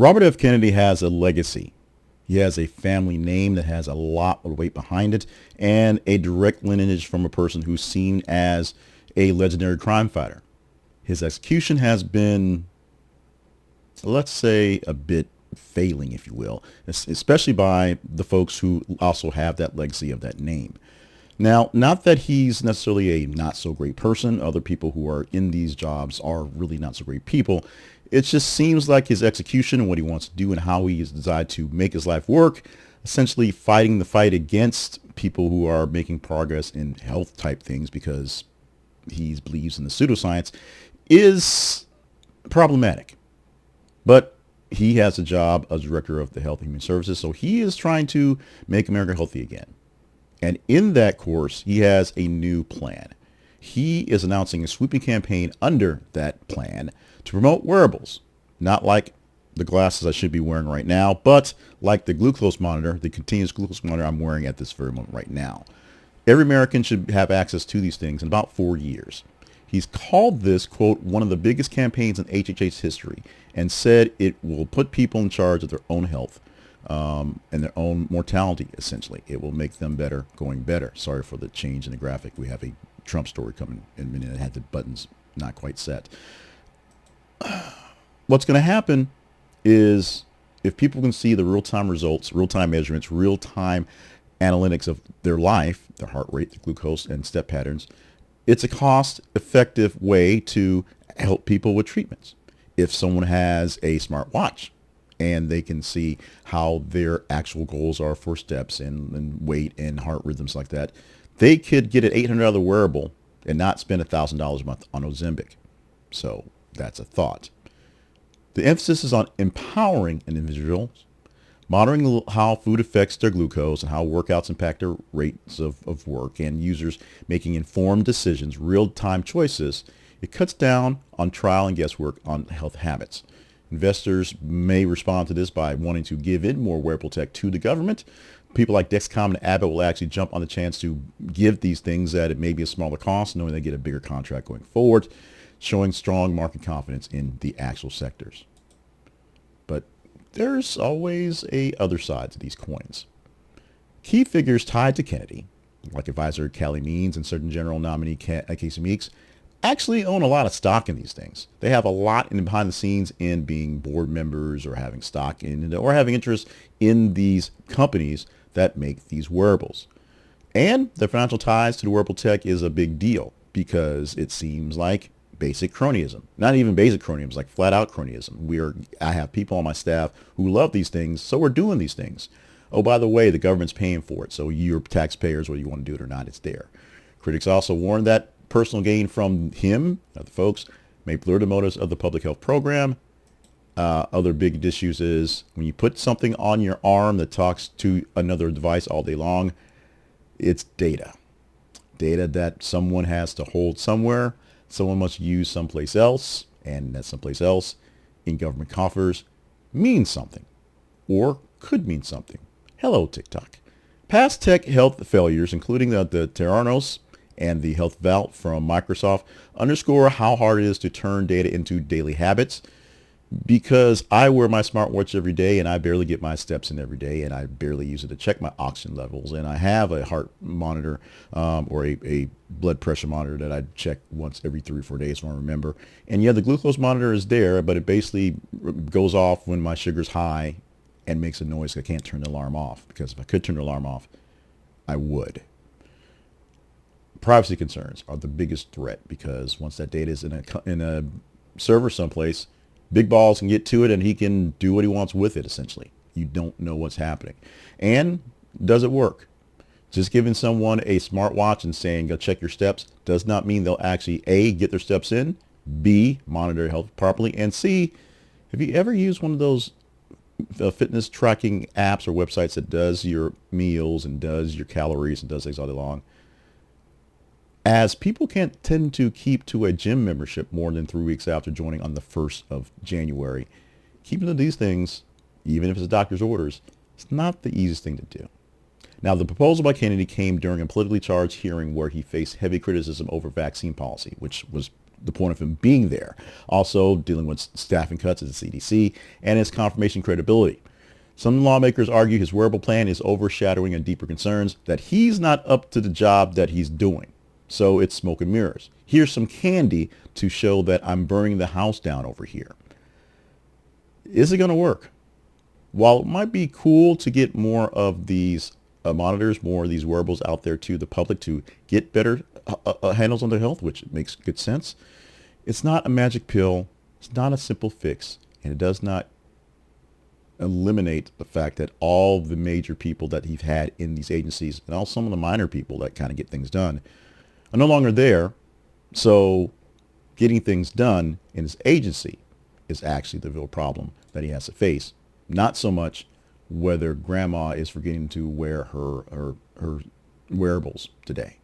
Robert F. Kennedy has a legacy. He has a family name that has a lot of weight behind it and a direct lineage from a person who's seen as a legendary crime fighter. His execution has been, let's say, a bit failing, if you will, especially by the folks who also have that legacy of that name. Now, not that he's necessarily a not so great person. Other people who are in these jobs are really not so great people. It just seems like his execution and what he wants to do and how he has decided to make his life work, essentially fighting the fight against people who are making progress in health type things because he believes in the pseudoscience, is problematic. But he has a job as director of the Health and Human Services, so he is trying to make America healthy again. And in that course, he has a new plan. He is announcing a sweeping campaign under that plan to promote wearables, not like the glasses I should be wearing right now, but like the glucose monitor, the continuous glucose monitor I'm wearing at this very moment right now. Every American should have access to these things in about 4 years. He's called this, quote, one of the biggest campaigns in HHA's history, and said it will put people in charge of their own health and their own mortality, essentially. It will make them better, going better. Sorry for the change in the graphic. We have a Trump story coming in a minute. It had the buttons not quite set. What's going to happen is if people can see the real-time results, real-time measurements, real-time analytics of their life, their heart rate, the glucose, and step patterns, it's a cost-effective way to help people with treatments. If someone has a smartwatch and they can see how their actual goals are for steps and weight and heart rhythms like that, they could get an $800 wearable and not spend $1,000 a month on Ozempic. So that's a thought. The emphasis is on empowering an individual, monitoring how food affects their glucose and how workouts impact their rates of work, and users making informed decisions, real-time choices. It cuts down on trial and guesswork on health habits. Investors may respond to this by wanting to give in more wearable tech to the government. People like Dexcom and Abbott will actually jump on the chance to give these things at it may be a smaller cost, knowing they get a bigger contract going forward, showing strong market confidence in the actual sectors. But there's always a other side to these coins. Key figures tied to Kennedy, like advisor Callie Means and Surgeon General nominee Casey Meeks, actually own a lot of stock in these things. They have a lot in behind the scenes in being board members or having stock in or having interest in these companies that make these wearables. And their financial ties to the wearable tech is a big deal because it seems like basic cronyism. Not even basic cronyism, like flat out cronyism. I have people on my staff who love these things, so we're doing these things. Oh, by the way, the government's paying for it, so you're taxpayers, whether you want to do it or not, it's there. Critics also warn that personal gain from him, the folks, may blur the motives of the public health program. Other big issues is when you put something on your arm that talks to another device all day long, it's data. Data that someone has to hold somewhere, someone must use someplace else, and that someplace else in government coffers means something, or could mean something. Hello, TikTok. Past tech health failures, including the Theranos and the Health Vault from Microsoft, underscore how hard it is to turn data into daily habits. Because I wear my smartwatch every day and I barely get my steps in every day, and I barely use it to check my oxygen levels, and I have a heart monitor or a blood pressure monitor that I check once every 3 or 4 days when I remember. And yeah, the glucose monitor is there, but it basically goes off when my sugar's high and makes a noise. I can't turn the alarm off, because if I could turn the alarm off, I would. Privacy concerns are the biggest threat, because once that data is in a server someplace, big balls can get to it and he can do what he wants with it, essentially. You don't know what's happening. And does it work? Just giving someone a smartwatch and saying, go check your steps, does not mean they'll actually, A, get their steps in, B, monitor their health properly, and C, have you ever used one of those fitness tracking apps or websites that does your meals and does your calories and does things all day long? As people can't tend to keep to a gym membership more than 3 weeks after joining on the 1st of January, keeping to these things, even if it's a doctor's orders, it's not the easiest thing to do. Now, the proposal by Kennedy came during a politically charged hearing where he faced heavy criticism over vaccine policy, which was the point of him being there. Also dealing with staffing cuts at the CDC and his confirmation credibility. Some lawmakers argue his wearable plan is overshadowing and deeper concerns that he's not up to the job that he's doing. So it's smoke and mirrors. Here's some candy to show that I'm burning the house down over here. Is it going to work? While it might be cool to get more of these monitors, more of these wearables out there to the public to get better handles on their health, which makes good sense, it's not a magic pill. It's not a simple fix. And it does not eliminate the fact that all the major people that he's had in these agencies and also some of the minor people that kind of get things done are no longer there. So getting things done in his agency is actually the real problem that he has to face. Not so much whether grandma is forgetting to wear her wearables today.